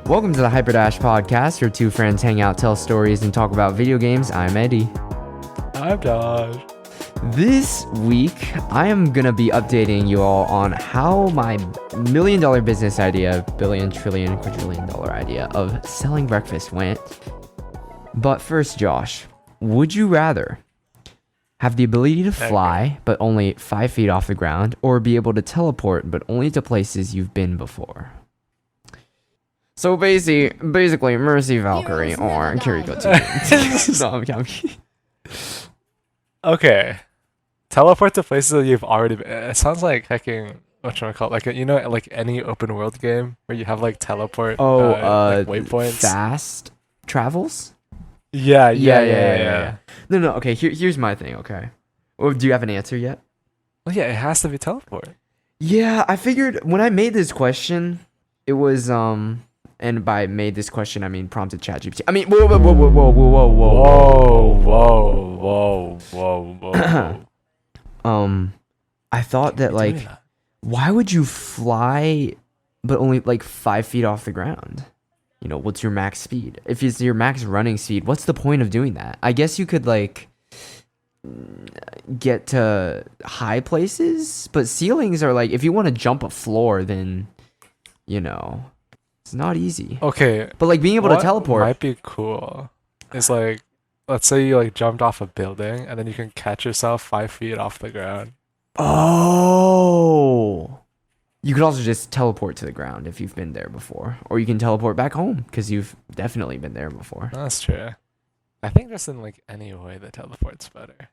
Welcome to the Hyperdash podcast, where two friends hang out, tell stories, and talk about video games. I'm Eddie. I'm Josh. This week, I am going to be updating you all on how my $1 million business idea, billion, trillion, quadrillion dollar idea of selling breakfast went. But first, Josh, would you rather have the ability to fly, but only 5 feet off the ground, or be able to teleport, but only to places you've been before? So basically, Mercy Valkyrie or Kiriko 2. No, I'm kidding. Okay. Teleport to places that you've already been. It sounds like hacking, whatchamacallit, like, like any open world game where you have like teleport like waypoints. Fast travels? Yeah. No, okay, here's my thing, okay? Or do you have an answer yet? Well, yeah, it has to be teleport. Yeah, I figured when I made this question, it was, and by made this question, I mean prompted ChatGPT. I mean, whoa. I thought that, like, why would you fly, but only like 5 feet off the ground? You know, what's your max speed? If it's your max running speed, what's the point of doing that? I guess you could, like, get to high places, but ceilings are like, if you want to jump a floor, then, you know, it's not easy. Okay. But, like, being able to teleport might be cool. It's like, let's say you like jumped off a building and then you can catch yourself 5 feet off the ground. Oh. You could also just teleport to the ground if you've been there before. Or you can teleport back home because you've definitely been there before. That's true. I think just in like any way the teleport's better.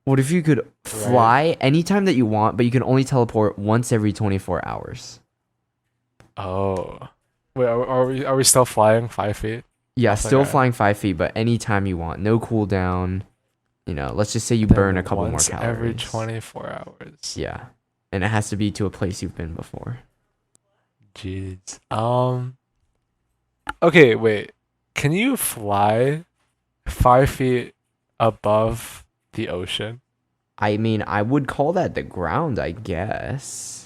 What if you could fly anytime that you want, but you can only teleport once every 24 hours? Oh. Wait, are we still flying 5 feet? Yeah, still flying 5 feet, but anytime you want. No cooldown. You know, let's just say you burn a couple more calories. Every 24 hours. Yeah. And it has to be to a place you've been before. Jeez. Okay, wait. Can you fly 5 feet above the ocean? I mean, I would call that the ground, I guess.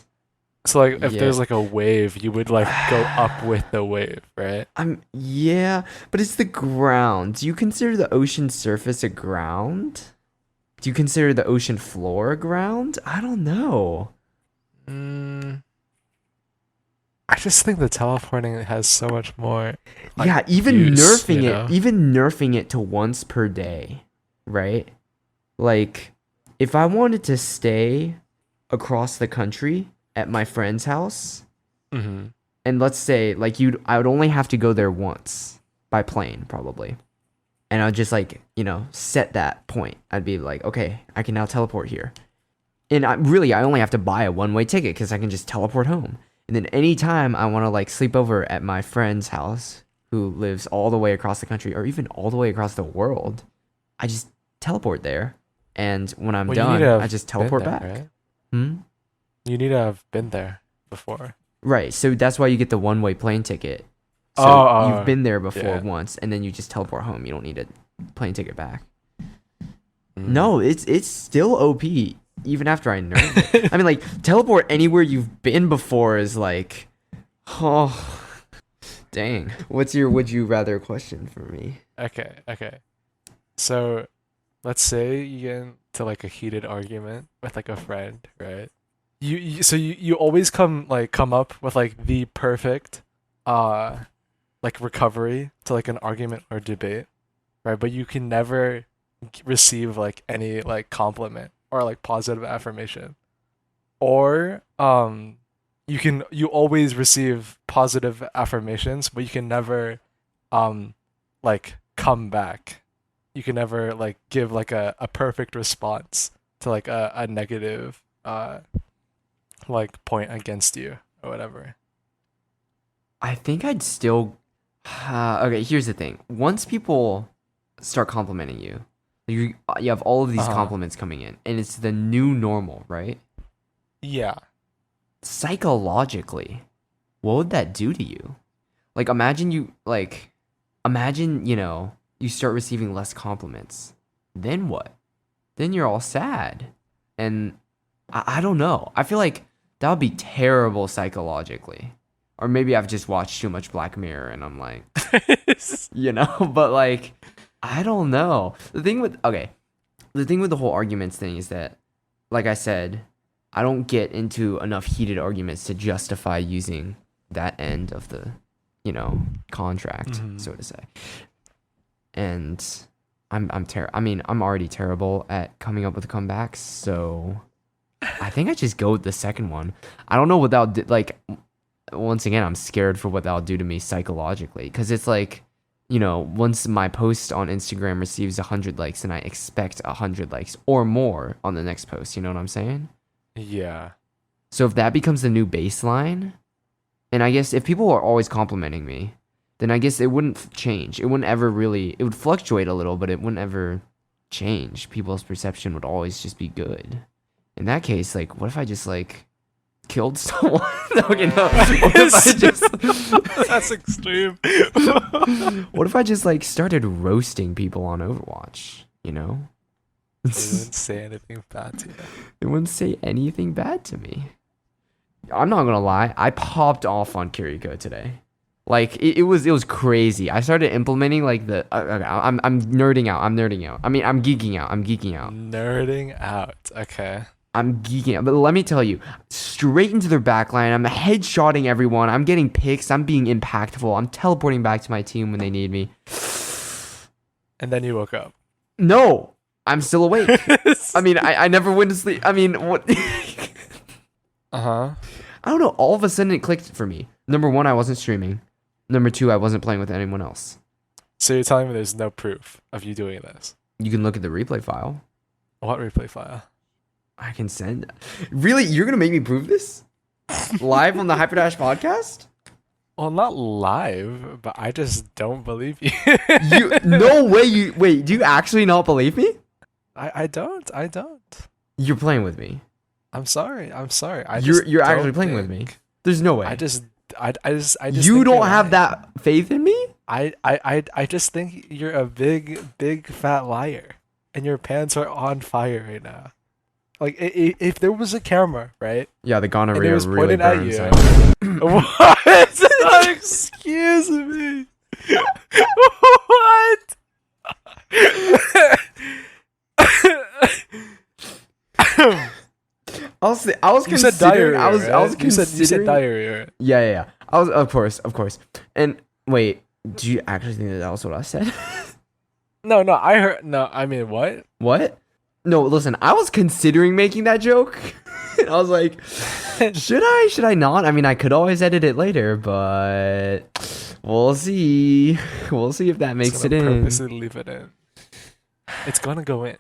So, like, if there's like a wave, you would like go up with the wave, right? Yeah, but it's the ground. Do you consider the ocean surface a ground? Do you consider the ocean floor a ground? I don't know. I just think the teleporting has so much more. Like, yeah, even use, nerfing it to once per day, right? Like, if I wanted to stay across the country at my friend's house, and let's say like I would only have to go there once by plane probably, and I'd just like, you know, set that point. I'd be like, okay, I can now teleport here, and I only have to buy a one-way ticket because I can just teleport home. And then anytime I want to like sleep over at my friend's house who lives all the way across the country or even all the way across the world, I just teleport there, and when I'm done, I just teleport back. Right? You need to have been there before. Right, so that's why you get the one-way plane ticket. So you've been there before once, and then you just teleport home. You don't need a plane ticket back. No, it's still OP, even after I nerfed it. I mean, like, teleport anywhere you've been before is like, oh, dang. What's your would you rather question for me? Okay. So, let's say you get into like a heated argument with like a friend, right? You always come up with like the perfect like recovery to like an argument or debate, right? But you can never receive like any like compliment or like positive affirmation. Or you always receive positive affirmations, but you can never like come back. You can never like give like a perfect response to like a negative like point against you or whatever. I think I'd still okay, here's the thing. Once people start complimenting you, you have all of these compliments coming in, and it's the new normal, right? Yeah. Psychologically, what would that do to you? Like, imagine, you know, you start receiving less compliments. Then what? Then you're all sad. And I don't know. I feel like that would be terrible psychologically. Or maybe I've just watched too much Black Mirror and I'm like, but like, I don't know. The thing with the whole arguments thing is that, like I said, I don't get into enough heated arguments to justify using that end of the, contract, so to say. And I'm already terrible at coming up with comebacks, so I think I just go with the second one. I don't know what that'll do. Like, once again, I'm scared for what that'll do to me psychologically, because it's like, once my post on Instagram receives 100 likes, and I expect 100 likes or more on the next post. You know what I'm saying? Yeah. So if that becomes the new baseline, and I guess if people are always complimenting me, then I guess it wouldn't change. It wouldn't ever really. It would fluctuate a little, but it wouldn't ever change. People's perception would always just be good. In that case, like, what if I just like killed someone? Okay, no. What if I just? That's extreme. What if I just like started roasting people on Overwatch? They wouldn't say anything bad to you. They wouldn't say anything bad to me. I'm not gonna lie. I popped off on Kiriko today. Like it was crazy. I started implementing like the. Okay, I'm nerding out. I'm geeking out. Nerding out. Okay. I'm geeking out. But let me tell you, straight into their backline. I'm headshotting everyone. I'm getting picks. I'm being impactful. I'm teleporting back to my team when they need me. And then you woke up. No, I'm still awake. I never went to sleep. What? Uh-huh. I don't know. All of a sudden, it clicked for me. Number one, I wasn't streaming. Number two, I wasn't playing with anyone else. So you're telling me there's no proof of you doing this? You can look at the replay file. What replay file? I can send. Really? You're going to make me prove this? Live on the Hyperdash podcast? Well, not live, but I just don't believe you. No way. Wait, do you actually not believe me? I don't. You're playing with me. I'm sorry. You're actually playing with me. There's no way. I just you don't have that faith in me? I just think you're a big fat liar, and your pants are on fire right now. Like if there was a camera, right? Yeah, the gonorrhea was really pointed at burns. you. What? Excuse me. What? I was You said considering. diarrhea. I was Right? You said diarrhea. Yeah. I was, of course. And wait, do you actually think that was what I said? No, I heard. No, I mean what? What? No, listen. I was considering making that joke. I was like, should I not? I could always edit it later, but we'll see. We'll see if that makes it in. Purposely leave it in. It's gonna go in.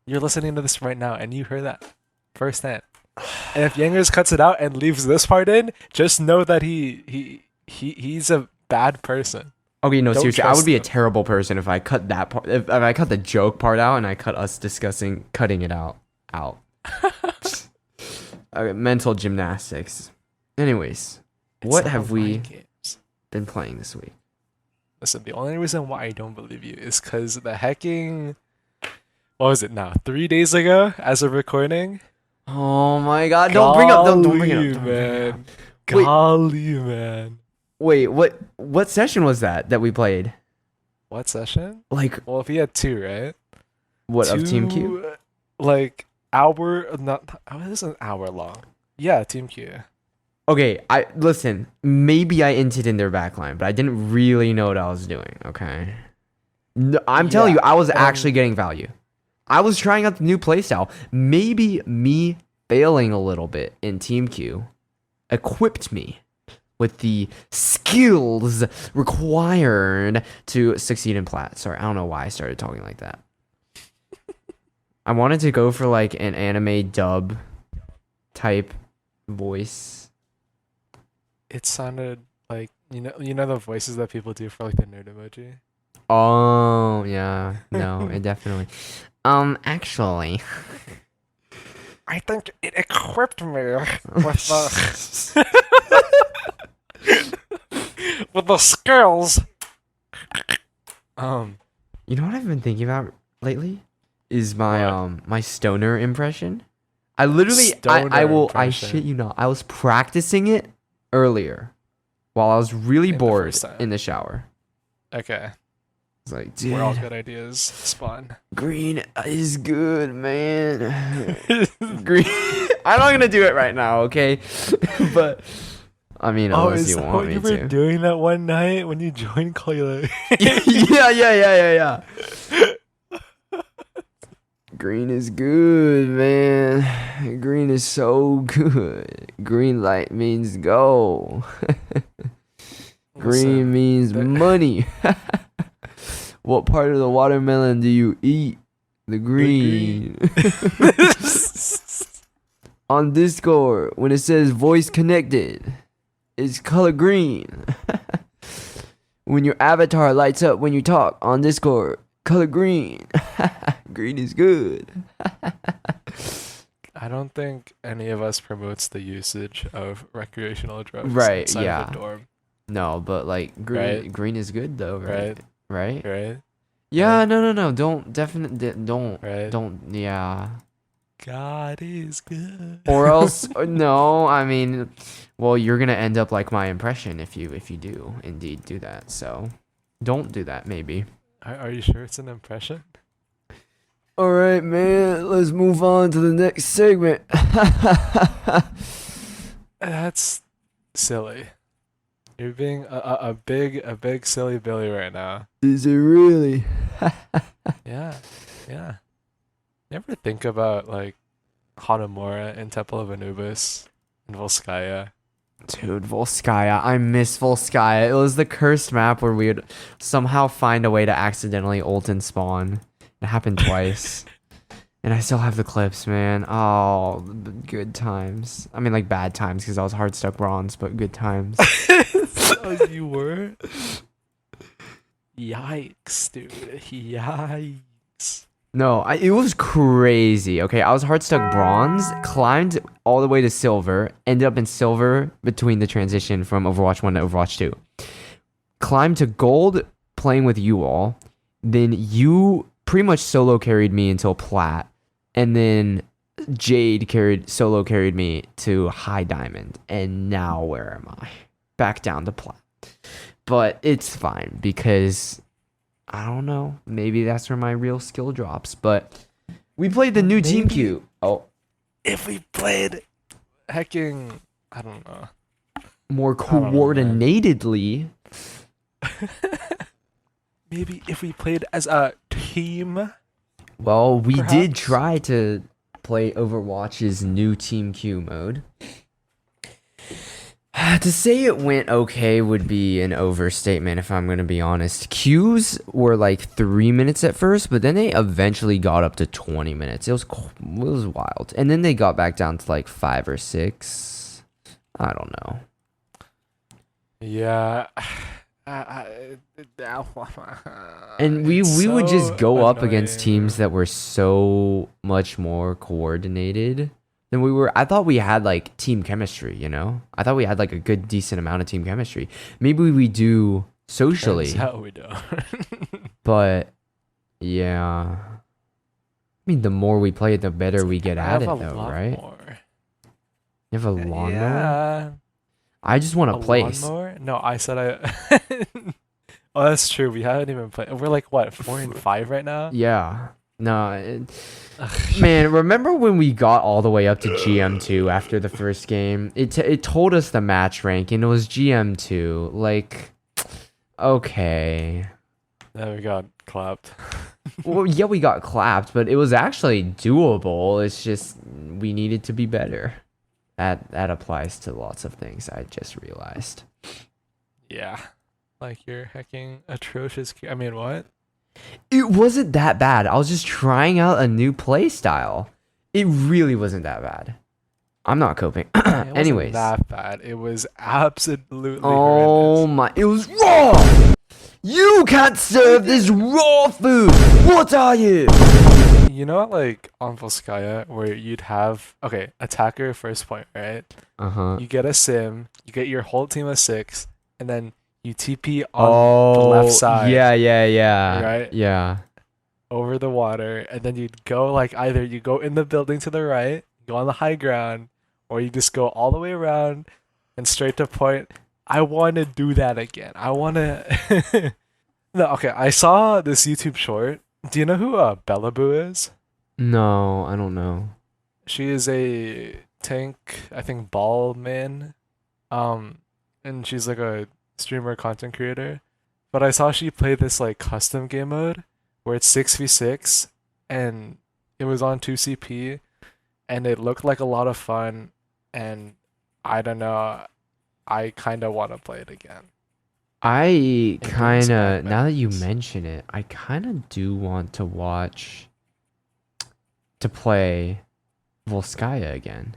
You're listening to this right now, and you heard that firsthand. And if Yangers cuts it out and leaves this part in, just know that he's a bad person. Okay, no, Don't seriously, I would be a trust terrible person if I cut that part. If I cut the joke part out and I cut us discussing cutting it out. Okay, mental gymnastics. Anyways, what have we been playing this week? Listen, the only reason why I don't believe you is because the hacking. What was it now? 3 days ago, as of recording. Oh my God! Don't bring it up, man. Golly, man. Wait, what session was that we played? What session? Like, well, if we had two, right? What, two, of Team Q? Like hour, not. Oh, it was an hour long. Yeah, Team Q. Okay, listen. Maybe I inted in their backline, but I didn't really know what I was doing. Okay, no, I'm telling you, I was actually getting value. I was trying out the new playstyle. Maybe me failing a little bit in Team Q equipped me with the skills required to succeed in Plat. Sorry, I don't know why I started talking like that. I wanted to go for like an anime dub type voice. It sounded like you know the voices that people do for like the nerd emoji. Oh yeah, no, it definitely. Actually, I think it equipped me with the with the skills. You know what I've been thinking about lately is my my stoner impression. I literally I shit you not. I was practicing it earlier. while I was really In the bored first time. in the shower. Okay. It's like, Where all dude, good ideas spawn. green is good, man. Green. I'm not gonna do it right now, okay? But I mean, Oh, unless is you that want what me you were to. doing that one night when you joined Clayla? Yeah. Green is good, man. Green is so good. Green light means go. Green Listen, means there- money. What part of the watermelon do you eat? The green. On Discord, when it says voice connected, it's color green. When your avatar lights up when you talk on Discord, color green. Green is good. I don't think any of us promotes the usage of recreational drugs Right, inside yeah. of the dorm, No, but like Right. green is good though, right? Right? right? Yeah, Right. no. Don't don't Right. yeah. God is good. Or else no, I mean, well, you're gonna end up like my impression if you do indeed do that. So don't do that, maybe. Are you sure it's an impression? All right, man. Let's move on to the next segment. That's silly. You're being a big silly Billy right now. Is it really? Yeah. You ever think about like Hanamura in Temple of Anubis and Volskaya? Dude, Volskaya. I miss Volskaya. It was the cursed map where we would somehow find a way to accidentally ult and spawn. It happened twice. And I still have the clips, man. Oh, good times. I mean, like bad times because I was hard stuck bronze, but good times. Oh, you were? Yikes, dude. Yikes. No, it was crazy. Okay, I was hard stuck bronze, climbed all the way to silver, ended up in silver between the transition from Overwatch 1 to Overwatch 2. Climbed to gold playing with you all. Then you pretty much solo carried me until plat. And then Jade solo carried me to high diamond. And now where am I? Back down to plat. But it's fine because I don't know. Maybe that's where my real skill drops. But we played the new Team Maybe. Q. Oh, If we played hecking, I don't know. more don't know, man. coordinatedly. Maybe if we played as a team. Well, we did Perhaps. try to play Overwatch's new Team Q mode. To say it went okay would be an overstatement if I'm going to be honest. Queues were like 3 minutes at first, but then they eventually got up to 20 minutes. It was wild. And then they got back down to like 5 or 6. I don't know. Yeah. And we It's would just so go up against annoying. teams that were so much more coordinated than we were. I thought we had like team chemistry, you know? I thought we had like a good decent amount of team chemistry. Maybe we do socially, Turns out we don't. but yeah. I mean, the more we play it, the better we get I at have it a though, lot right? more. You have a lawnmower? Yeah. I just want A a place. lawnmower? No, I said I. Oh, that's true. We haven't even played. We're like what, 4 and 5 right now? Yeah. No, man, remember when we got all the way up to GM2 after the first game? It told us the match rank and it was GM2. Like, okay. Then we got clapped. Well, yeah, we got clapped, but it was actually doable. It's just we needed to be better. That applies to lots of things, I just realized. Yeah. Like you're hecking atrocious. I mean, what? It wasn't that bad. I was just trying out a new play style. It really wasn't that bad. I'm not coping. It wasn't Anyways. that bad. It was absolutely Oh horrendous. my, it was raw! You can't serve this raw food! What are you? You know, like on Volskaya, where you'd have attacker first point, right? Uh-huh. You get a sim, you get your whole team of 6, and then you TP on the left side. Yeah. Right? Yeah. Over the water, and then you'd go like either you go in the building to the right, go on the high ground, or you just go all the way around and straight to point, I want to do that again. I want to. No, okay. I saw this YouTube short. Do you know who Bella Boo is? No, I don't know. She is a tank, I think, ball man. Um, and she's like a streamer content creator. But I saw she played this like custom game mode where it's 6v6 and it was on 2CP and it looked like a lot of fun and I don't know, I kind of want to play it again. I It brings kind back of, now that you memories. mention it, I kind of do want to play Volskaya again.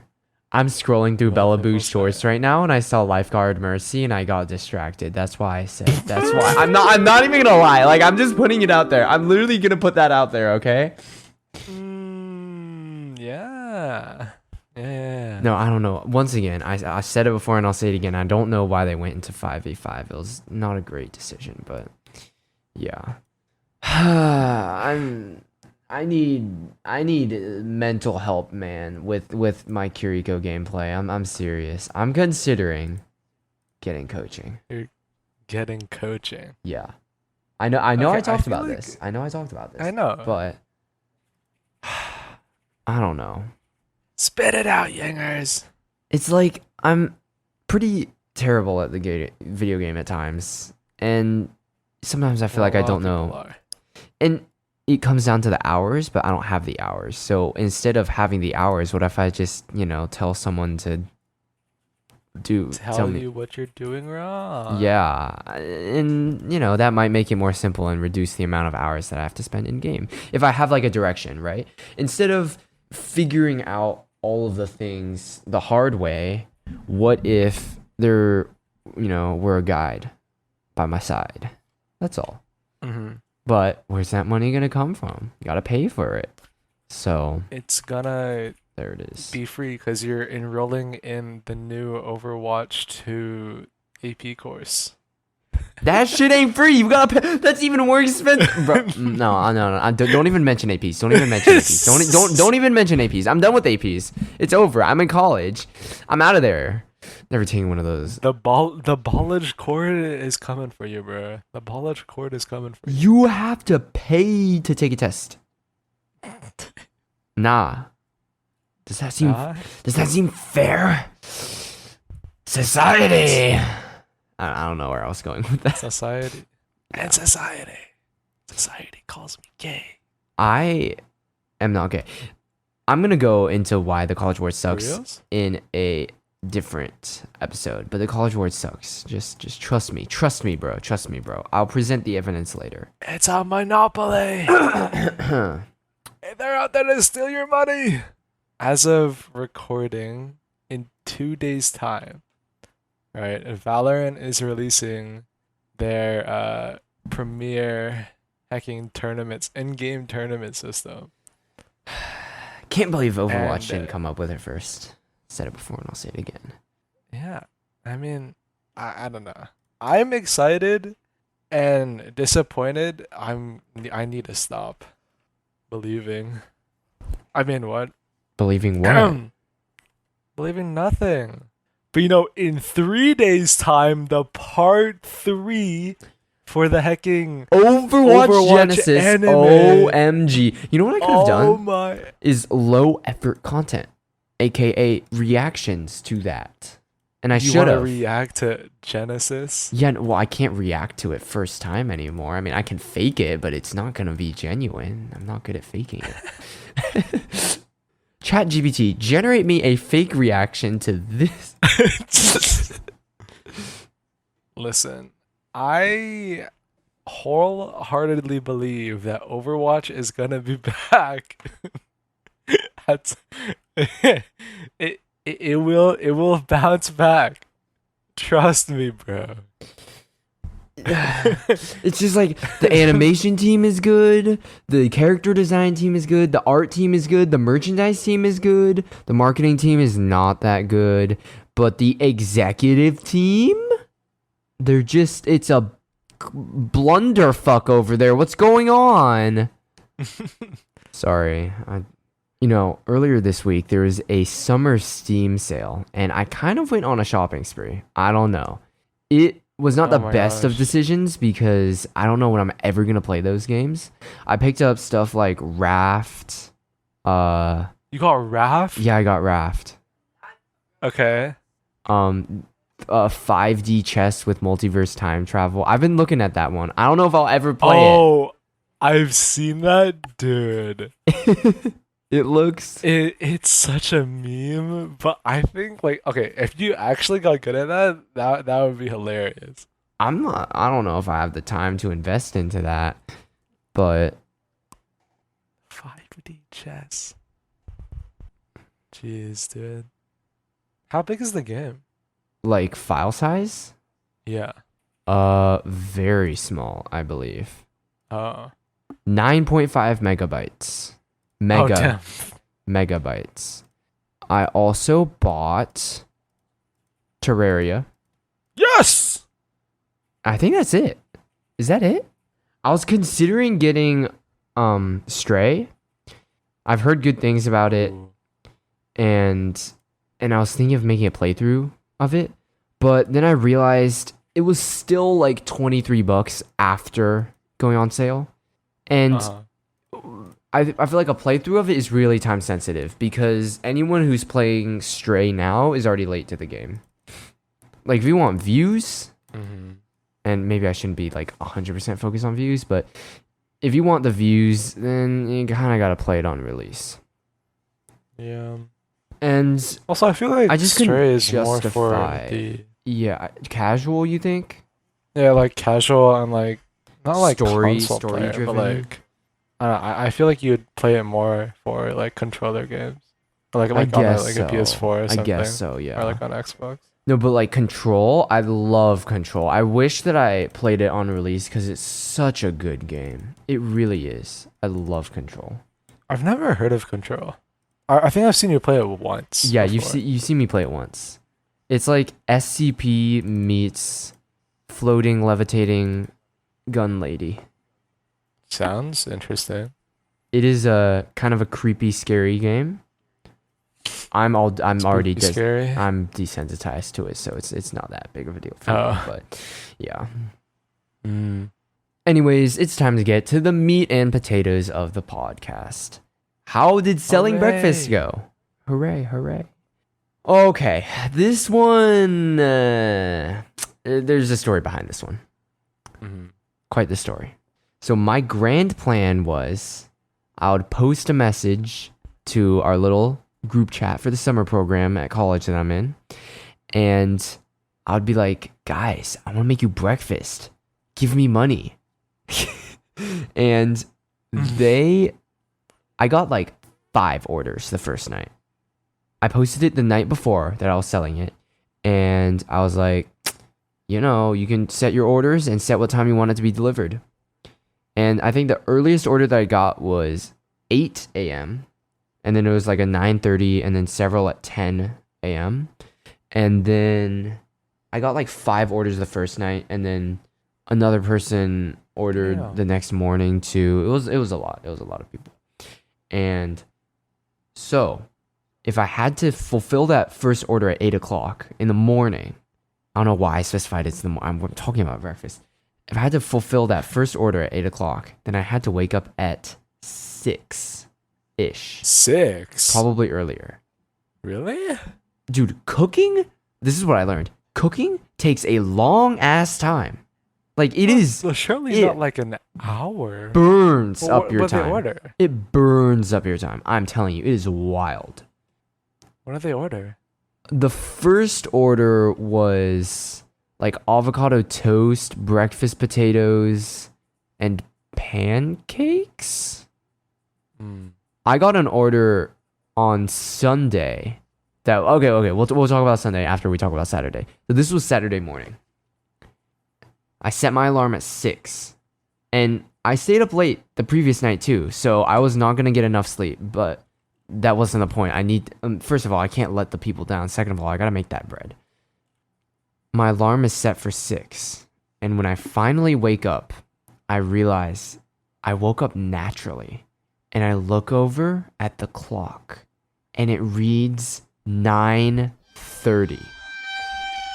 I'm scrolling through You want to Bella play Boo's shorts Volskaya? right now and I saw Lifeguard Mercy and I got distracted. That's why I said, that's why. I'm not even gonna lie. Like, I'm just putting it out there. I'm literally gonna put that out there, okay? Yeah. Yeah. No, I don't know. Once again, I said it before and I'll say it again. I don't know why they went into 5v5. It was not a great decision, but yeah. I need mental help, man, with my Kiriko gameplay. I'm serious. I'm considering getting coaching. You're getting coaching. Yeah. I know Okay, I I talked feel about like this. I know I talked about this. I know. But I don't know. Spit it out, youngers. It's like I'm pretty terrible at the video game at times, and sometimes I feel like I A lot don't of people know. are. And it comes down to the hours, but I don't have the hours. So instead of having the hours, what if I just, tell someone to tell Tell me? you what you're doing wrong. Yeah, and that might make it more simple and reduce the amount of hours that I have to spend in game. If I have like a direction, right? Instead of figuring out all of the things the hard way, what if there, were a guide by my side? That's all. Mm-hmm. But where's that money gonna come from? You gotta pay for it. So It's gonna there it is. be free because you're enrolling in the new Overwatch 2 AP course. That shit ain't free. You gotta pay. That's even more expensive, bro. No. Don't even mention APs. Don't even mention APs. Don't even mention APs. I'm done with APs. It's over. I'm in college. I'm out of there. Never taking one of those. The ballage cord is coming for you, bro. The ballage cord is coming for you. You have to pay to take a test. Nah. Does that seem Nah? Does that seem fair? Society. I don't know where I was going with that. Society. And society. Society calls me gay. I am not gay. I'm gonna go into why the College Board For sucks reals? in a different episode. But the College Board sucks. Just trust me. Trust me, bro. Trust me, bro. I'll present the evidence later. It's a monopoly. Hey, they're out there to steal your money. As of recording, in 2 days' time, right? Valorant is releasing their premier hacking tournaments, in-game tournament system. Can't believe Overwatch And, didn't come up with it first. Said it before and I'll say it again. Yeah, I mean, I don't know. I'm excited and disappointed. I need to stop believing. I mean, what? Believing what? Believing nothing. But in 3 days' time, the part 3 for the hacking Overwatch Genesis. anime. OMG. You know what I could have done? My! Is low effort content, aka reactions to that. And I You should want to have. react to Genesis? Yeah, well, I can't react to it first time anymore. I mean, I can fake it, but it's not gonna be genuine. I'm not good at faking it. ChatGPT, generate me a fake reaction to this. Listen, I wholeheartedly believe that Overwatch is gonna be back. That's it will bounce back. Trust me, bro. It's just like the animation team is good, the character design team is good, the art team is good, the merchandise team is good, the marketing team is not that good, but the executive team, it's a blunderfuck over there. What's going on? Sorry. Earlier this week there was a summer Steam sale and I kind of went on a shopping spree. I don't know. It was not the Oh my best of gosh. decisions because I don't know when I'm ever gonna play those games. I picked up stuff like Raft. You got Raft? Yeah, I got Raft. Okay. Um, 5D chess with multiverse time travel. I've been looking at that one. I don't know if I'll ever play Oh, I've seen that, dude. it. It looks. It's such a meme, but I think like okay, if you actually got good at that would be hilarious. I'm not. I don't know if I have the time to invest into that, but 5D chess. Jeez, dude. How big is the game? like file size, Yeah. very small, I believe. Oh. 9.5 megabytes. Oh damn. Megabytes. I also bought Terraria. Yes. I think that's it. Is that it? I was considering getting Stray. I've heard good things about it, Ooh. and I was thinking of making a playthrough of it, but then I realized it was still like $23 after going on sale. And Uh-huh. I feel like a playthrough of it is really time sensitive because anyone who's playing Stray now is already late to the game. Like if you want views, Mm-hmm. and maybe I shouldn't be like 100% focused on views, but if you want the views, then you kind of got to play it on release. Yeah. And Also, I feel like I just couldn't Stray is more justify. for the Yeah, casual, you think? yeah, like casual and like not like console Story player, driven. but like I don't know, I feel like you'd play it more for like controller games, or I like on a, guess like so. a PS4 or I something, guess so, or yeah. like on Xbox. No, but like Control, I love Control. I wish that I played it on release because it's such a good game. It really is. I love Control. I've never heard of Control. I think I've seen you play it once. Yeah, before. you've seen me play it once. It's like SCP meets floating, levitating gun lady. Sounds interesting. It is a kind of a creepy, scary game. I'm already Spooky, scary. I'm desensitized to it, so it's not that big of a deal for me. Oh. But yeah. Mm. Anyways, it's time to get to the meat and potatoes of the podcast. How did selling breakfast Hooray. go? Hooray, hooray. Okay, this one, there's a story behind this one. Mhm. Quite the story. So my grand plan was I would post a message to our little group chat for the summer program at college that I'm in, and I would be like, guys, I want to make you breakfast. Give me money. And I got like 5 orders the first night. I posted it the night before that I was selling it, and I was like, you can set your orders and set what time you want it to be delivered. And I think the earliest order that I got was 8 a.m. And then it was like a 9:30 and then several at 10 a.m. And then I got like 5 orders the first night, and then another person ordered Damn. the next morning too. It was a lot. It was a lot of people. And so if I had to fulfill that first order at 8 o'clock in the morning, I don't know why I specified it's the morning. I'm talking about breakfast. If I had to fulfill that first order at 8 o'clock, then I had to wake up at 6-ish. 6. Probably earlier. Really? Dude, cooking? This is what I learned. Cooking takes a long ass time. Like it is Well, surely it not like an hour. burns Well, up your what they time. order? It burns up your time. I'm telling you, it is wild. What do they order? The first order was like avocado toast, breakfast potatoes, and pancakes. Mm. I got an order on Sunday. Okay, we'll talk about Sunday after we talk about Saturday. So this was Saturday morning. I set my alarm at 6, and I stayed up late the previous night too, so I was not gonna get enough sleep. But that wasn't the point. I need first of all, I can't let the people down. Second of all, I gotta make that bread. My alarm is set for 6, and when I finally wake up, I realize I woke up naturally, and I look over at the clock, and it reads 9:30.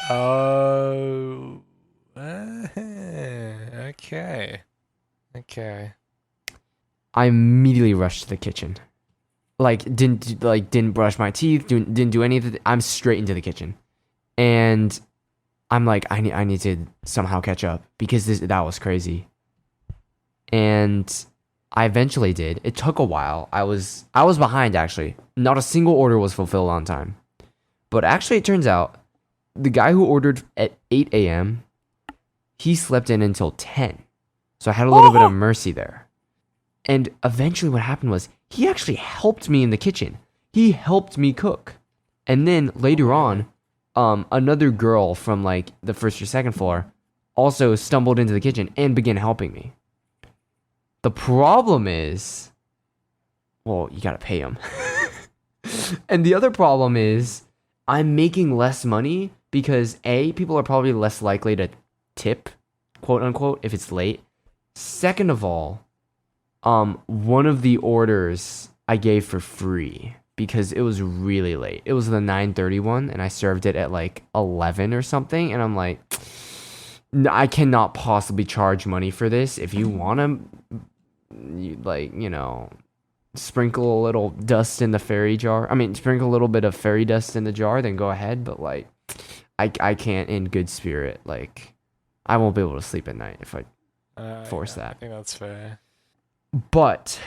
Oh. Okay. Okay. I immediately rushed to the kitchen. Didn't brush my teeth, didn't do anything. I'm straight into the kitchen. And I'm like, I need to somehow catch up because that was crazy. And I eventually did. It took a while. I was behind actually. Not a single order was fulfilled on time. But actually it turns out the guy who ordered at 8 a.m., he slept in until 10. So I had a little bit of mercy there. And eventually what happened was he actually helped me in the kitchen. He helped me cook. And then later on, another girl from like the first or second floor also stumbled into the kitchen and began helping me. The problem is, well, you gotta pay them. And the other problem is I'm making less money because A, people are probably less likely to tip, quote unquote, if it's late. Second of all, one of the orders I gave for free because it was really late. It was the 9:30 one, and I served it at like 11 or something, and I'm like, I cannot possibly charge money for this. If you want to, sprinkle a little dust in the fairy jar. I mean, sprinkle a little bit of fairy dust in the jar, then go ahead. But like, I can't in good spirit. Like, I won't be able to sleep at night if I force that. I think that's fair. But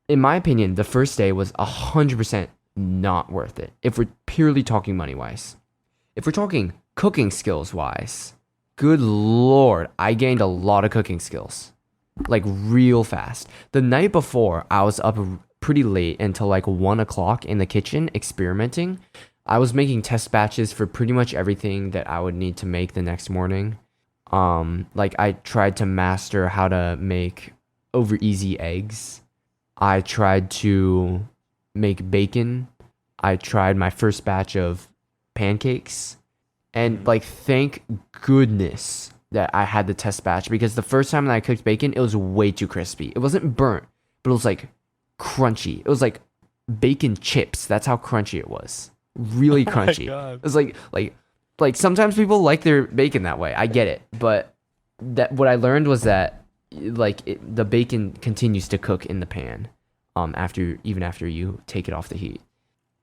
in my opinion, the first day was 100% not worth it. If we're purely talking money wise, if we're talking cooking skills wise, good Lord, I gained a lot of cooking skills, like real fast. The night before, I was up pretty late until like 1 o'clock in the kitchen experimenting. I was making test batches for pretty much everything that I would need to make the next morning. Like I tried to master how to make over easy eggs. I tried to make bacon. I tried my first batch of pancakes. And like, thank goodness that I had the test batch because the first time that I cooked bacon, it was way too crispy. It wasn't burnt, but it was like crunchy. It was like bacon chips. That's how crunchy it was. Really crunchy. Oh my God. It was like sometimes people like their bacon that way. I get it, but that what I learned was that the bacon continues to cook in the pan even after you take it off the heat.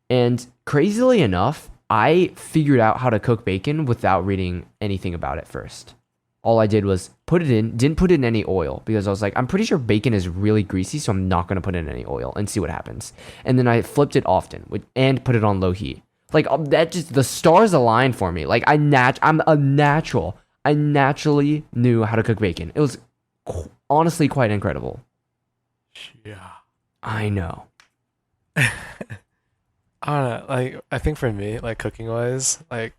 And crazily enough, I figured out how to cook bacon without reading anything about it first. All I did was put it in, didn't put in any oil because I was like, I'm pretty sure bacon is really greasy, so I'm not going to put in any oil and see what happens. And then I flipped it often and put it on low heat. Like that just, the stars aligned for me. Like I'm a natural. I naturally knew how to cook bacon. It was honestly quite incredible. Yeah. I know. I don't know. Like, I think for me, like cooking wise, like,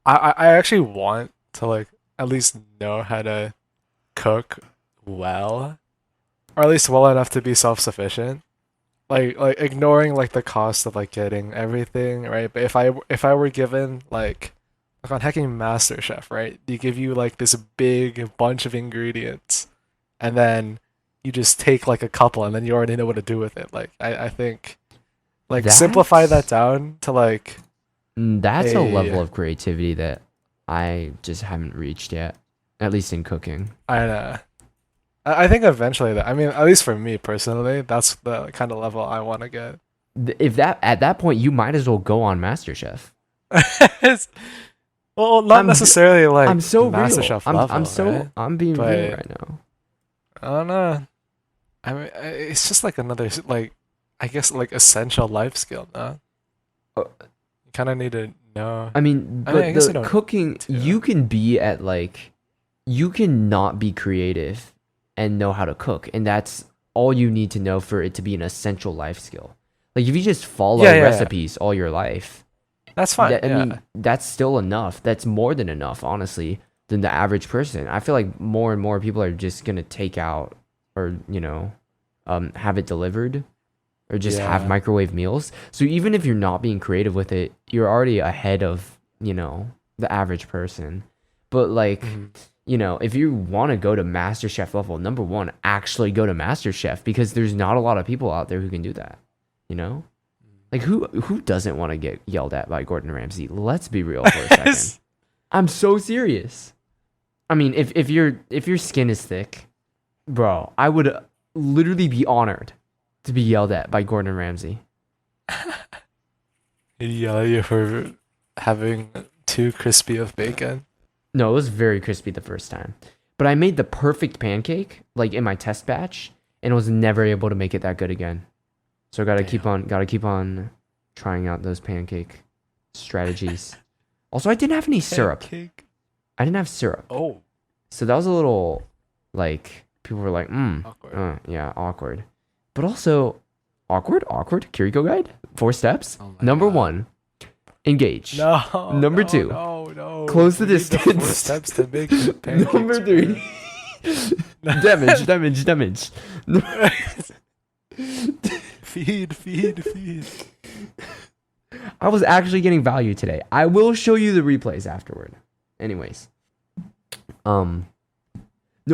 I actually want to like at least know how to cook well, or at least well enough to be self-sufficient. Like ignoring like the cost of like getting everything right. But if I were given like on Hacking Master Chef, right? They give you like this big bunch of ingredients, and then you just take like a couple, and then you already know what to do with it. Like I think like simplify that down to like that's a level of creativity that I just haven't reached yet, at least in cooking. I know. I think eventually that, I mean, at least for me personally, that's the kind of level I want to get. If that at that point, you might as well go on MasterChef. Well, not necessarily like I'm so MasterChef real. level, right? I'm being But real right now. I don't know. I mean, it's just like another like, I guess like essential life skill, no? Uh, You kind of need to know. I mean, I mean, I but guess you the don't cooking, need to. you can be at like, you can not be creative and know how to cook, and that's all you need to know for it to be an essential life skill. Like if you just follow Yeah, yeah, yeah. recipes all your life, That's fine. I Yeah. mean, that's still enough. That's more than enough, honestly, than the average person. I feel like more and more people are just gonna take out or have it delivered or just have Yeah. microwave meals. So even if you're not being creative with it, you're already ahead of the average person. But like, Mhm. if you want to go to MasterChef level, number one, actually go to MasterChef because there's not a lot of people out there who can do that. Like who doesn't want to get yelled at by Gordon Ramsay? Let's be real for a second. I'm so serious. I mean, if your skin is thick, bro, I would literally be honored to be yelled at by Gordon Ramsay. He'd yell at you for having too crispy of bacon. No, it was very crispy the first time. But I made the perfect pancake, like in my test batch, and was never able to make it that good again. So gotta keep on trying out those pancake strategies. Also, I didn't have any syrup. Pancake. I didn't have syrup. Oh, So that was a little like people were like, awkward. yeah, awkward. But also awkward. Kiriko guide. 4 steps. Oh my Number God. 1, engage. No. Number no, 2, no. close the We need 4 distance. steps to make the pancakes. Number 3, damage. Feed. I was actually getting value today. I will show you the replays afterward. Anyways, no,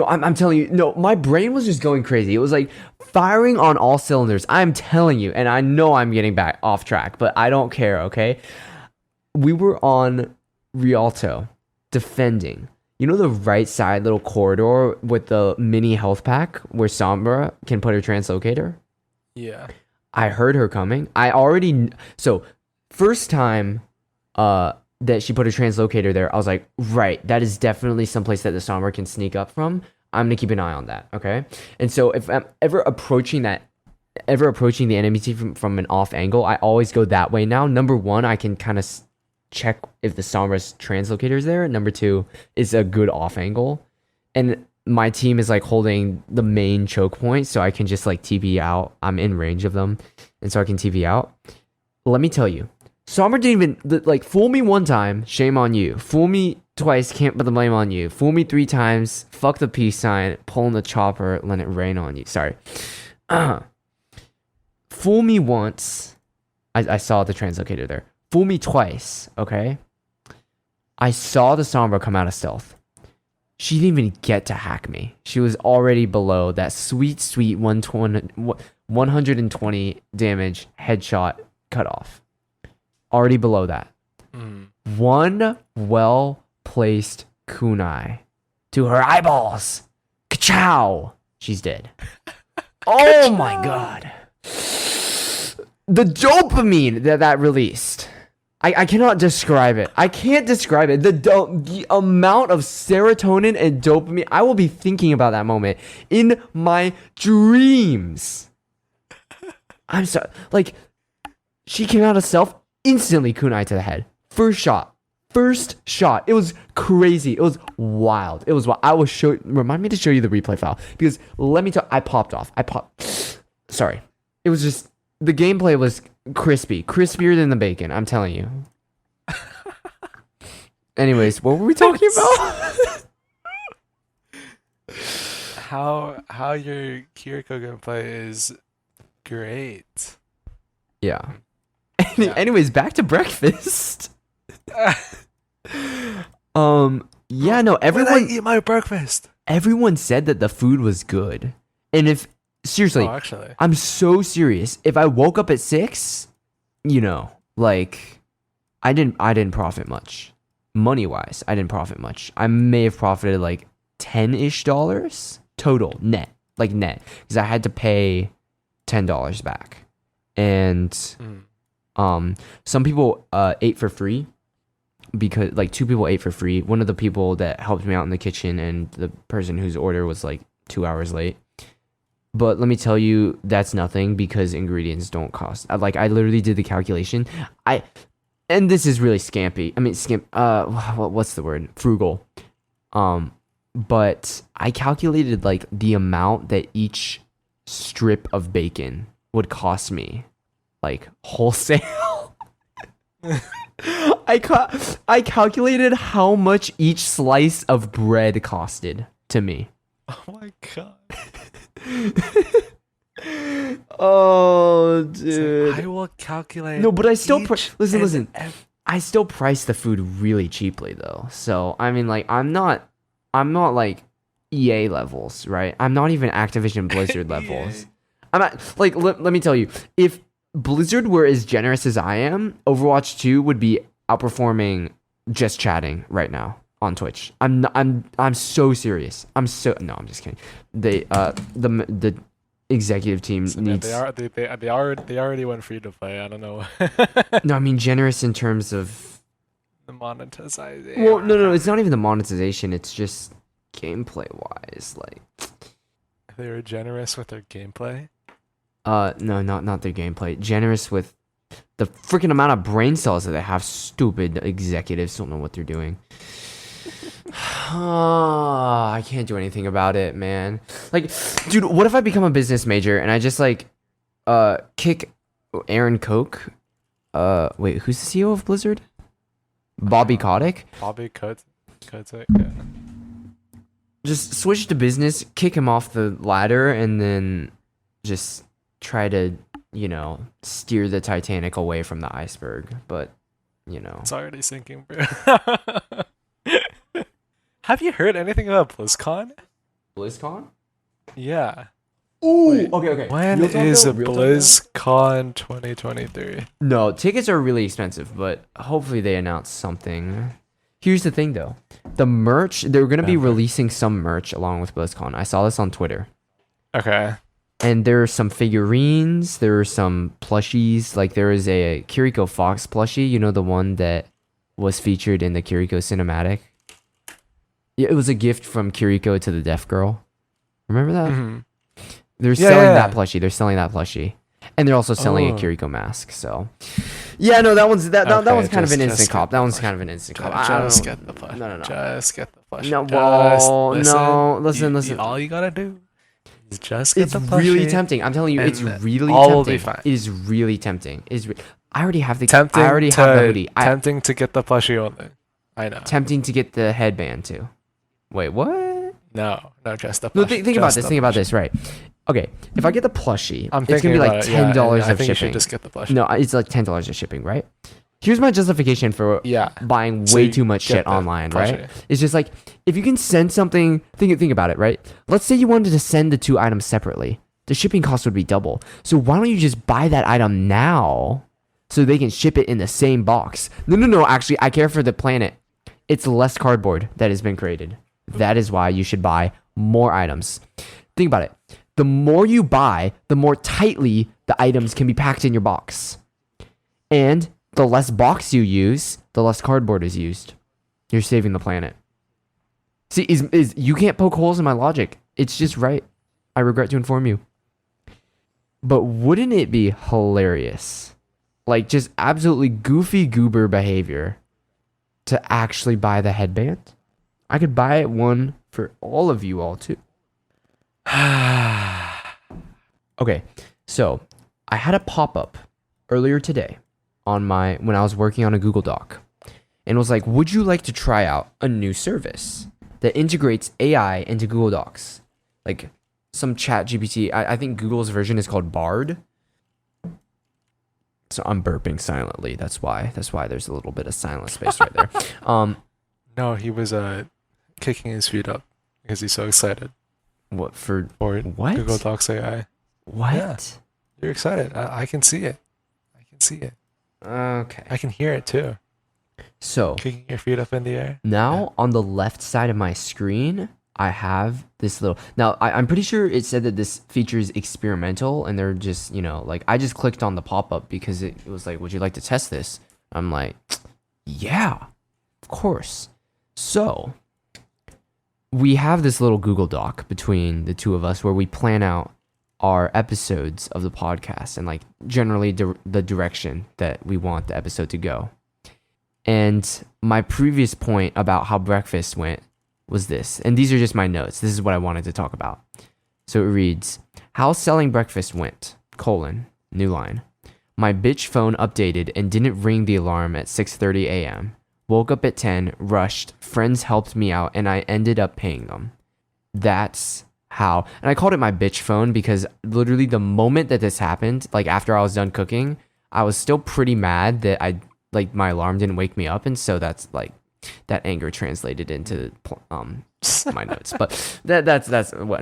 I'm telling you, no, my brain was just going crazy. It was like firing on all cylinders. I'm telling you, and I know I'm getting back off track, but I don't care, okay? We were on Rialto defending. You know the right side little corridor with the mini health pack where Sombra can put her translocator? Yeah. I heard her coming. So first time that she put a translocator there, I was like, right, that is definitely someplace that the Sombra can sneak up from. I'm gonna keep an eye on that, okay? And so if I'm ever approaching the enemy team from an off angle, I always go that way now. Number 1, I can kind of check if the Sombra's translocator is there. Number 2 is a good off angle, and my team is like holding the main choke point, so I can just like TP out. I'm in range of them, and so I can TP out. Let me tell you, Sombra didn't even like fool me 1 time. Shame on you. Fool me twice. Can't put the blame on you. Fool me 3 times. Fuck the peace sign. Pulling the chopper. Let it rain on you. Sorry. Fool me once. I saw the translocator there. Fool me twice. Okay. I saw the Sombra come out of stealth. She didn't even get to hack me. She was already below that sweet 120 damage headshot cutoff. Already below that. One well-placed kunai to her eyeballs. Ka-chow! She's dead. Oh my God. The dopamine that released. I cannot describe it. I can't describe it. The amount of serotonin and dopamine. I will be thinking about that moment in my dreams. I'm sorry. Like, she came out of stealth, instantly kunai to the head. First shot. It was crazy. It was wild. I will remind me to show you the replay file, because let me tell, I popped off. Sorry. It was just, the gameplay was crispier than the bacon, I'm telling you. Anyways, what were we talking about? How your Kiriko gameplay is great. Yeah. Anyways, back to breakfast. Yeah, no, When I eat my breakfast. everyone said that the food was good. And if seriously, Oh, actually. I'm so serious. If I woke up at 6, like I didn't profit much. Money-wise, I didn't profit much. I may have profited like $10-ish total net, because I had to pay $10 back. And some people ate for free, because like 2 people ate for free. One of the people that helped me out in the kitchen, and the person whose order was like 2 hours late. But let me tell you, that's nothing, because ingredients don't cost. I literally did the calculation. And this is really scampy. I mean, what's the word? Frugal. But I calculated like the amount that each strip of bacon would cost me, like wholesale. I calculated how much each slice of bread costed to me. Oh my God. Oh, dude. I will calculate. No, but I still listen. I still price the food really cheaply though. So I mean, like, I'm not like EA levels, right? I'm not even Activision Blizzard levels. I'm not like let me tell you, if Blizzard were as generous as I am, Overwatch 2 would be outperforming just chatting right now on Twitch. I'm so serious. I'm just kidding. The executive team So, man, needs. they already went free to play. I don't know. No, I mean generous in terms of. The monetization. Well, no, it's not even the monetization. It's just gameplay wise, like. They were generous with their gameplay. No, not their gameplay. Generous with the freaking amount of brain cells that they have. Stupid executives don't know what they're doing. I can't do anything about it, man. Like, dude, what if I become a business major and I just like kick Aaron Koch? Wait, who's the CEO of Blizzard? Bobby Kotick? Bobby Kotick, yeah. Just switch to business, kick him off the ladder, and then just try to, steer the Titanic away from the iceberg. But, It's already sinking, bro. Have you heard anything about BlizzCon? BlizzCon? Yeah. Ooh, Wait, okay. When Real talk is though? Real talk though? BlizzCon 2023? No, tickets are really expensive, but hopefully they announce something. Here's the thing, though. The merch, they're going to be releasing some merch along with BlizzCon. I saw this on Twitter. Okay. And there are some figurines. There are some plushies. Like, there is a Kiriko Fox plushie. The one that was featured in the Kiriko cinematic? Yeah, it was a gift from Kiriko to the deaf girl. Remember that? Mm-hmm. They're selling that plushie. They're selling that plushie. And they're also selling a Kiriko mask, so... Yeah, no, that one's kind of an instant cop. That one's kind of an instant cop. Just get the plushie. No. Just get the plushie. No, listen. All you gotta do is just get the plushie. It's really tempting. I'm telling you, it's really all will tempting. be fine. It is really tempting. I already have the Tempting I already have the hoodie. Tempting to get the plushie only. I know. Tempting to get the headband too. Wait, what? No, just the plushie. No, think about this. Think about this, right? Okay, if I get the plushie, it's gonna be like $10 of I think shipping. you should just get the plushie. No, it's like $10 of shipping, right? Here's my justification for buying way too much shit online, right? It's just like, if you can send something, think about it, right? Let's say you wanted to send the two items separately. The shipping cost would be double. So why don't you just buy that item now so they can ship it in the same box? No, actually, I care for the planet. It's less cardboard that has been created. That is why you should buy more items. Think about it. The more you buy, the more tightly the items can be packed in your box. And the less box you use, the less cardboard is used. You're saving the planet. See, you can't poke holes in my logic. It's just right. I regret to inform you. But wouldn't it be hilarious? Like, just absolutely goofy goober behavior to actually buy the headband? I could buy one for all of you all, too. Okay, so I had a pop-up earlier today when I was working on a Google Doc, and it was like, would you like to try out a new service that integrates AI into Google Docs? Like some chat GPT. I think Google's version is called Bard. So I'm burping silently. That's why there's a little bit of silent space right there. No, he was kicking his feet up because he's so excited. What? Google Docs AI. What? Yeah. You're excited. I can see it. Okay. I can hear it too. So Kicking your feet up in the air. now on the left side of my screen, I have this little. Now I'm pretty sure it said that this feature is experimental, and they're just like, I just clicked on the pop-up because it was like, would you like to test this? I'm like, yeah, of course. So we have this little Google Doc between the two of us where we plan out our episodes of the podcast and like generally the direction that we want the episode to go. And my previous point about how breakfast went was this, and these are just my notes. This is what I wanted to talk about. So it reads, how selling breakfast went, new line. My bitch phone updated and didn't ring the alarm at 6:30 a.m. Woke up at 10, rushed, friends helped me out, and I ended up paying them. That's how. And I called it my bitch phone because literally the moment that this happened, like after I was done cooking, I was still pretty mad that my alarm didn't wake me up, and so that's like that anger translated into my notes. But that's what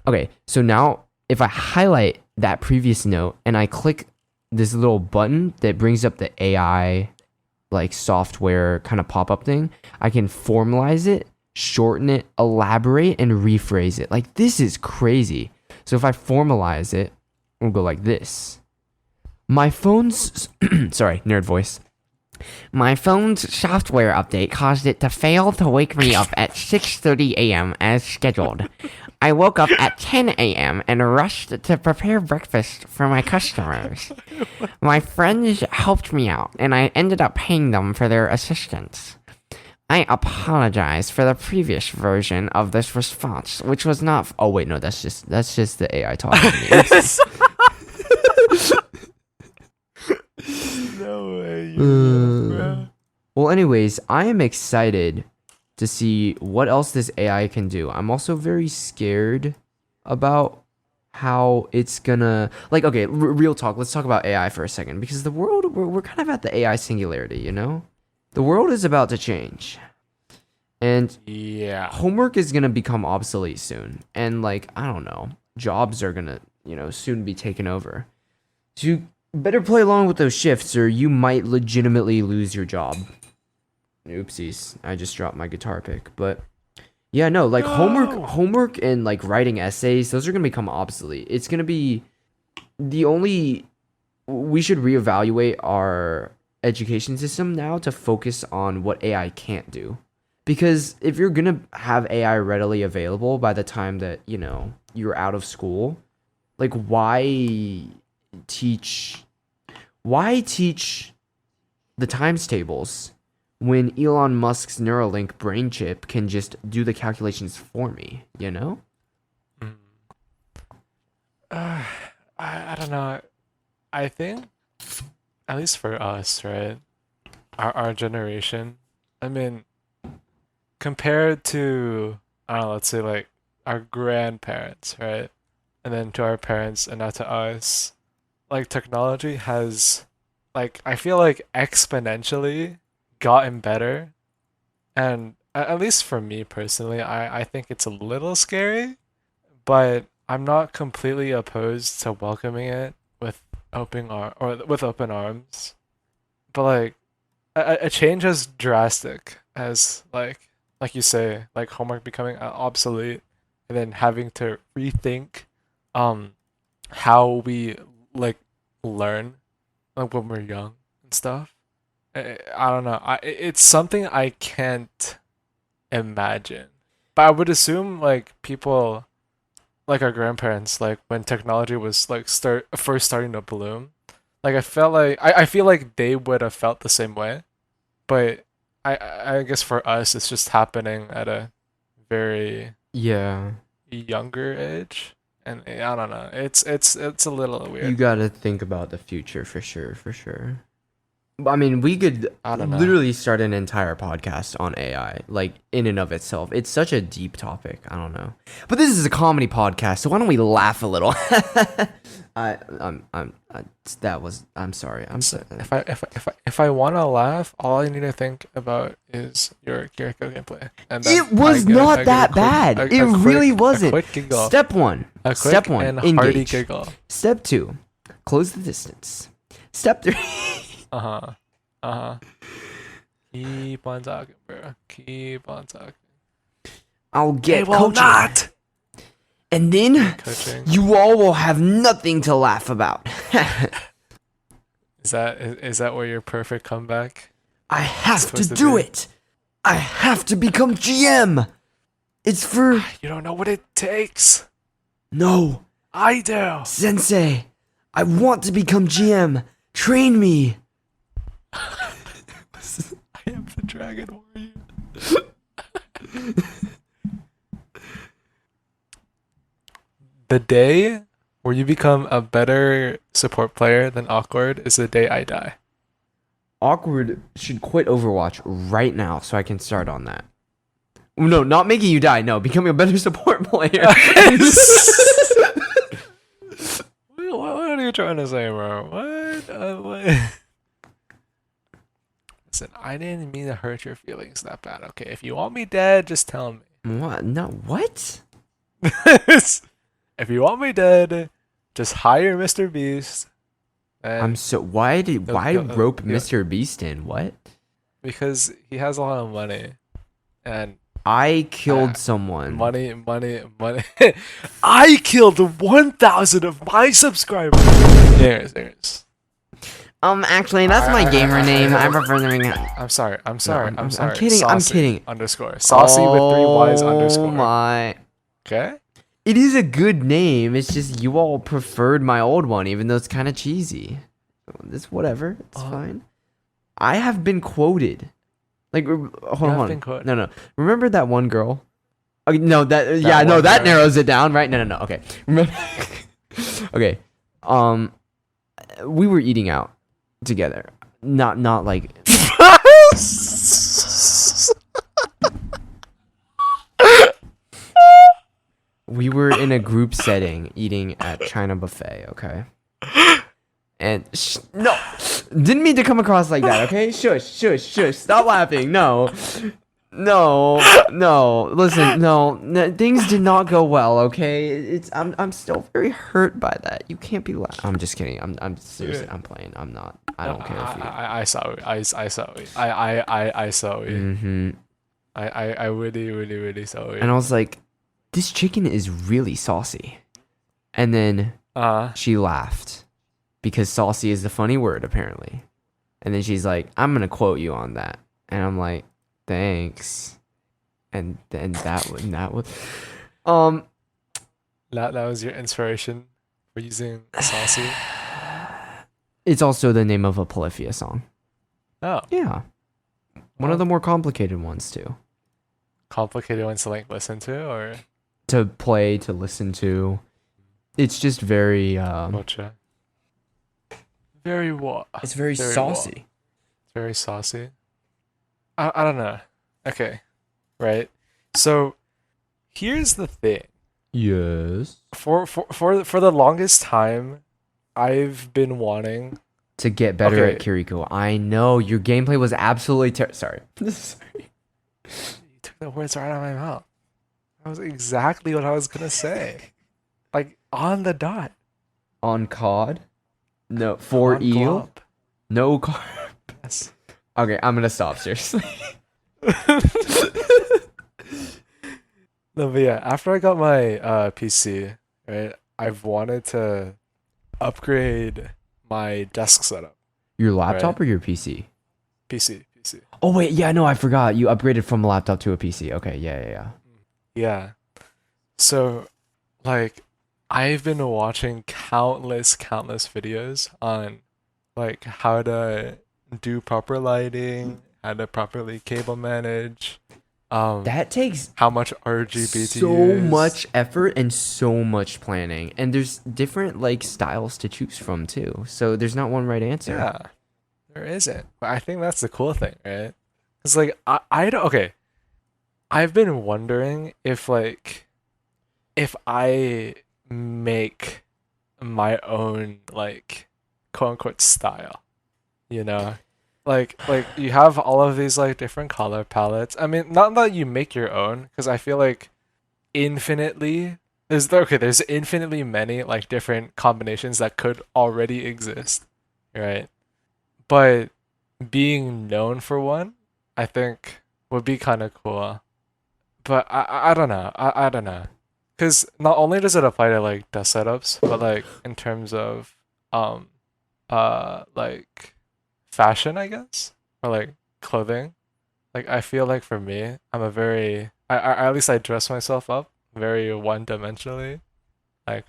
okay. So now if I highlight that previous note and I click this little button that brings up the AI like software kind of pop-up thing, I can formalize it, shorten it, elaborate, and rephrase it. Like, this is crazy. So if I formalize it, we'll go like this. My phone's sorry, nerd voice. My phone's software update caused it to fail to wake me up at 6:30 a.m. as scheduled. I woke up at 10 a.m. and rushed to prepare breakfast for my customers. My friends helped me out, and I ended up paying them for their assistance. I apologize for the previous version of this response, which was not. Oh wait, no, that's just the AI talking to me. No way, bro. Well, anyways, I am excited to see what else this AI can do. I'm also very scared about how it's gonna, like, okay, real talk. Let's talk about AI for a second, because the world, we're kind of at the AI singularity, you know? The world is about to change. And Yeah. homework is gonna become obsolete soon. And, like, I don't know, jobs are gonna, soon be taken over. So you better play along with those shifts, or you might legitimately lose your job. Oopsies, I just dropped my guitar pick. But yeah, no, like, homework and, like, writing essays, those are gonna become obsolete. It's gonna be we should reevaluate our education system now to focus on what AI can't do. Because if you're gonna have AI readily available by the time that, you're out of school, like, why teach the times tables when Elon Musk's Neuralink brain chip can just do the calculations for me, you know? I don't know. I think, at least for us, right? Our generation, I mean, compared to, I don't know, let's say like our grandparents, right? And then to our parents and now to us, like, technology has, like, I feel like exponentially gotten better. And at least for me personally, I think it's a little scary, but I'm not completely opposed to welcoming it with open arms. But like, a change as drastic as, like you say, like homework becoming obsolete, and then having to rethink um how we, like, learn, like, when we're young and stuff. I don't know. It's something I can't imagine. But I would assume, like, people like our grandparents, like when technology was like first starting to bloom, like, I feel like they would have felt the same way. But I guess for us it's just happening at a very Yeah. younger age. And I don't know. It's a little weird. You gotta think about the future for sure, for sure. I mean, we could I don't know. literally start an entire podcast on AI, like, in and of itself. It's such a deep topic. I don't know, but this is a comedy podcast, so why don't we laugh a little? I'm sorry. I'm sorry. If I want to laugh, all I need to think about is your kiriko gameplay. And then It was I not get that a quick- bad. a It quick- really a wasn't. quick giggle. Step one. A quick Step one. and hearty Engage. giggle. Step two. Close the distance. Step three. Uh-huh. Uh-huh. Keep on talking, bro. Keep on talking. I'll get They will coaching. not. And then Coaching. you all will have nothing to laugh about. Is that where your perfect comeback? I have to Supposed to do be. it. I have to become GM. It's for You don't know what it takes. no, I do. Sensei. I want to become GM. Train me. I am the dragon warrior. The day where you become a better support player than Awkward is the day I die. Awkward should quit Overwatch right now so I can start on that. No, not making you die. No, becoming a better support player. What are you trying to say, bro? What? Listen, I didn't mean to hurt your feelings that bad. Okay, if you want me dead, just tell me. What? No, what? If you want me dead, just hire Mr. Beast. And I'm so why he'll- rope he'll- Mr. Beast in? What? because he has a lot of money, and I uh, killed someone. money. I killed 1,000 of my subscribers. Anyways. Actually, that's my gamer name. I prefer the ring. I'm sorry. I'm Sorry. kidding. I'm Saucy kidding. Underscore. Saucy with 3 Y's Oh underscore. my. Okay. It is a good name. It's just you all preferred my old one, even though it's kind of cheesy. It's whatever. It's fine. I have been quoted. Like, hold on. No. Remember that one girl? Okay, no, that narrows it down, right? No. Okay. Remember? Okay. We were eating out together. Not like. We were in a group setting eating at China Buffet, okay? And no, didn't mean to come across like that, okay? Shush. Stop laughing. No. Listen, no, things did not go well, okay? I'm still very hurt by that. You can't be I'm just kidding. I'm seriously. I'm playing. I'm not. I don't care if you. I saw it. I saw it. I saw it. Mm-hmm. I really saw it. And I was like, this chicken is really saucy. And then she laughed because saucy is the funny word apparently. And then she's like, I'm gonna quote you on that. And I'm like, thanks. And then that was that was your inspiration for using saucy. It's also the name of a Polyphia song. Oh. Yeah. One of the more complicated ones too. Complicated ones to like listen to or to play, to listen to. It's just very gotcha. Very what? It's very saucy. It's very saucy. I don't know. Okay. Right. So here's the thing. Yes. For the longest time, I've been wanting to get better at Kiriko. I know your gameplay was absolutely sorry. Sorry. You took the words right out of my mouth. That was exactly what I was gonna say. Like on the dot. On COD? No, for on eel? Glop. No carb. Yes. Okay, I'm gonna stop, seriously. No, but yeah, after I got my PC, right, I've wanted to upgrade my desk setup. Your laptop or your PC? PC. Oh wait, yeah, no, I forgot. You upgraded from a laptop to a PC. Okay, yeah. Yeah. So, like, I've been watching countless videos on, like, how to do proper lighting, how to properly cable manage. That takes how much RGB to so use. much effort and so much planning, and there's different like styles to choose from too. So there's not one right answer. Yeah, there isn't. But I think that's the cool thing, right? It's like I don't. Okay, I've been wondering if I make my own like quote unquote style, you know. Like you have all of these like different color palettes. I mean, not that you make your own, because I feel like there's infinitely many like different combinations that could already exist, right? But being known for one, I think would be kind of cool. But I don't know. I don't know. Because not only does it apply to like desk setups, but like in terms of like fashion, I guess, or like clothing. Like I feel like for me, I'm a very at least I dress myself up very one-dimensionally. Like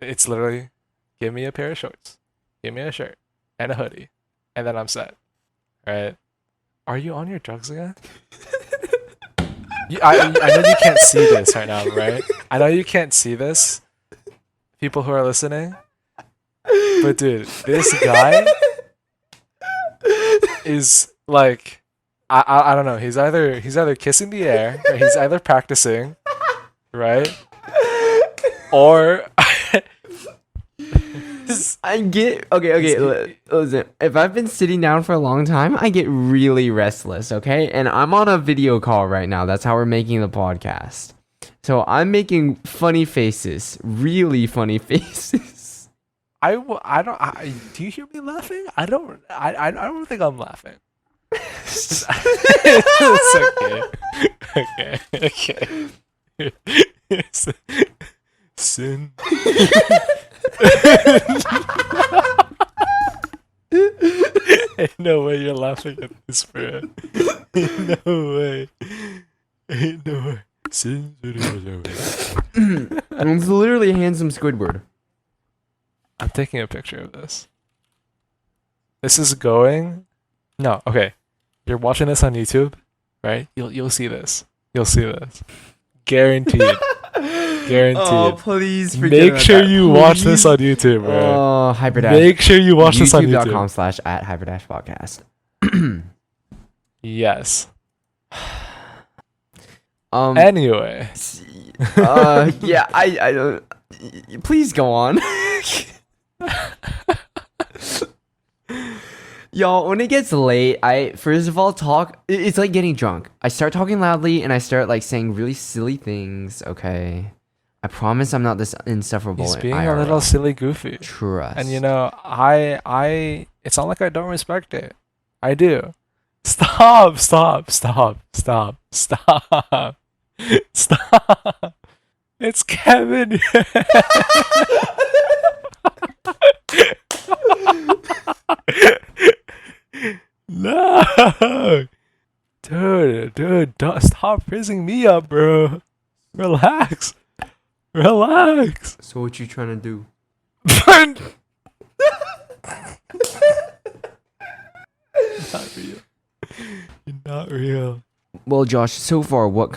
it's literally give me a pair of shorts, give me a shirt and a hoodie, and then I'm set. Right? Are you on your drugs again? I know you can't see this right now, right? I know you can't see this, people who are listening. But dude, this guy is like, I don't know. He's either kissing the air, or he's either practicing, right? Or I get okay. Listen, if I've been sitting down for a long time, I get really restless. Okay, and I'm on a video call right now. That's how we're making the podcast. So I'm making funny faces, really funny faces. do you hear me laughing? I don't think I'm laughing. It's okay. Okay. Sin. Ain't no way you're laughing at this, bro. Ain't no way. Ain't no way. Sin. It's literally a handsome Squidward. I'm taking a picture of this. This is going. No, okay. You're watching this on YouTube, right? You'll see this. You'll see this. Guaranteed. Guaranteed. Oh, please forget Make about sure that. you watch this on YouTube, bro. Oh, Hyperdash. Make sure you watch this on YouTube. YouTube.com/@Hyperdash podcast. Yes. Yeah, Anyway. I don't. Please go on. Y'all, when it gets late, I first of all it's like getting drunk. I start talking loudly and I start like saying really silly things. Okay, I promise I'm not this insufferable. He's in being IRL. a little silly goofy. Trust. And you know, it's not like I don't respect it. I do. Stop. It's Kevin. No. Dude, don't stop praising me up, bro. Relax. So what you trying to do? Not real. You're not real. Well, Josh, so far, what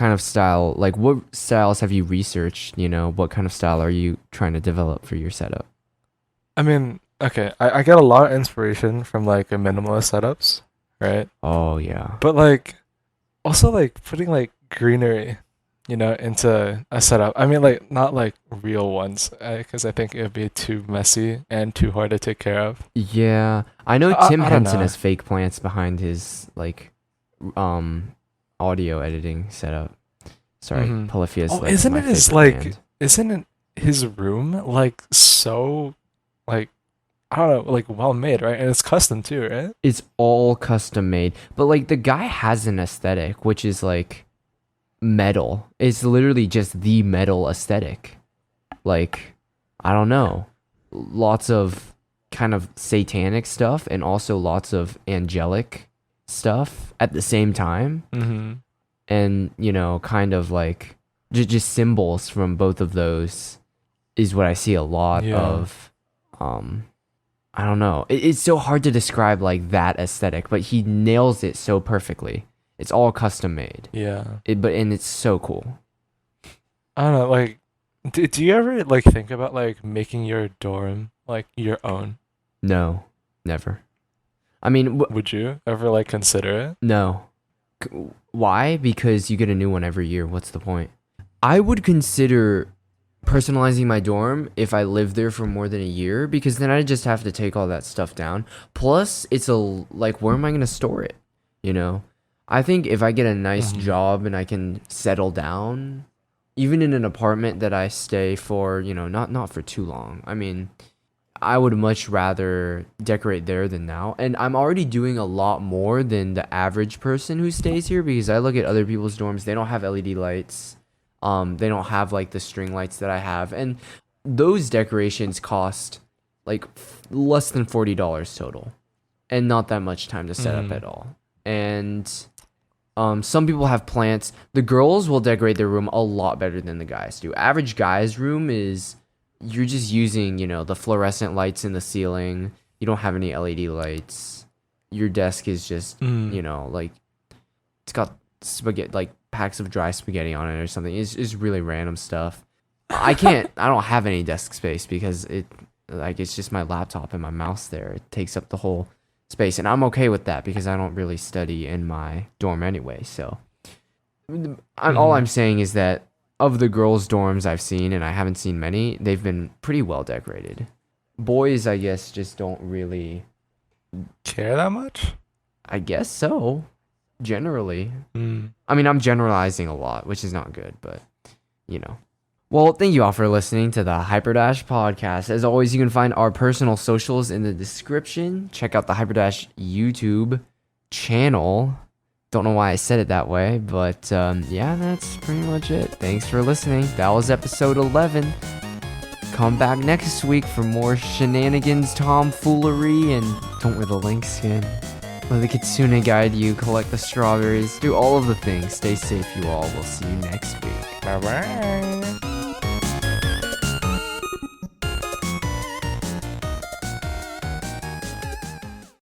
styles have you researched? You know, what kind of style are you trying to develop for your setup? I mean, okay, I get a lot of inspiration from like a minimalist setups, right? Oh yeah. But like, also like putting like greenery, you know, into a setup. I mean, like not like real ones, because I think it would be too messy and too hard to take care of. Yeah, I know Tim I don't Henson know. has fake plants behind his audio editing setup. Sorry, Mhm. Polypheus. Oh, like, isn't my it his favorite like? band. Isn't it his room like so, like, I don't know, like well made, right? And it's custom too, right? It's all custom made, but like the guy has an aesthetic, which is like metal. It's literally just the metal aesthetic. Like, I don't know, lots of kind of satanic stuff and also lots of angelic stuff at the same time. Mm-hmm. And you know, kind of like just symbols from both of those is what I see a lot Yeah. of. I don't know, it's so hard to describe like that aesthetic, but he nails it so perfectly. It's all custom made. Yeah. And it's so cool. I don't know, like, do you ever like think about like making your dorm like your own? No, never. I mean, Would you ever like consider it? no. Why? Because you get a new one every year. What's the point? I would consider personalizing my dorm if I lived there for more than a year, because then I just have to take all that stuff down. Plus, it's like, where am I going to store it? You know? I think if I get a nice job and I can settle down, even in an apartment that I stay for, you know, not for too long. I mean, I would much rather decorate there than now. And I'm already doing a lot more than the average person who stays here, because I look at other people's dorms, they don't have LED lights. They don't have like the string lights that I have. And those decorations cost like less than $40 total. And not that much time to set up at all. And some people have plants. The girls will decorate their room a lot better than the guys do. Average guy's room is, you're just using, you know, the fluorescent lights in the ceiling. You don't have any LED lights. Your desk is just, you know, like, it's got spaghetti, like packs of dry spaghetti on it or something. It's really random stuff. I don't have any desk space because it's just my laptop and my mouse there. It takes up the whole space, and I'm okay with that because I don't really study in my dorm anyway. So all I'm saying is that of the girls' dorms I've seen, and I haven't seen many, they've been pretty well decorated. Boys, I guess, just don't really care that much. I guess so. Generally. I mean, I'm generalizing a lot, which is not good, but you know. Well, thank you all for listening to the Hyperdash podcast. As always, you can find our personal socials in the description. Check out the Hyperdash YouTube channel. Don't know why I said it that way, but yeah, that's pretty much it. Thanks for listening. That was episode 11. Come back next week for more shenanigans, tomfoolery, and don't wear the link skin. Let the kitsune guide you, collect the strawberries, do all of the things. Stay safe, you all. We'll see you next week. Bye bye.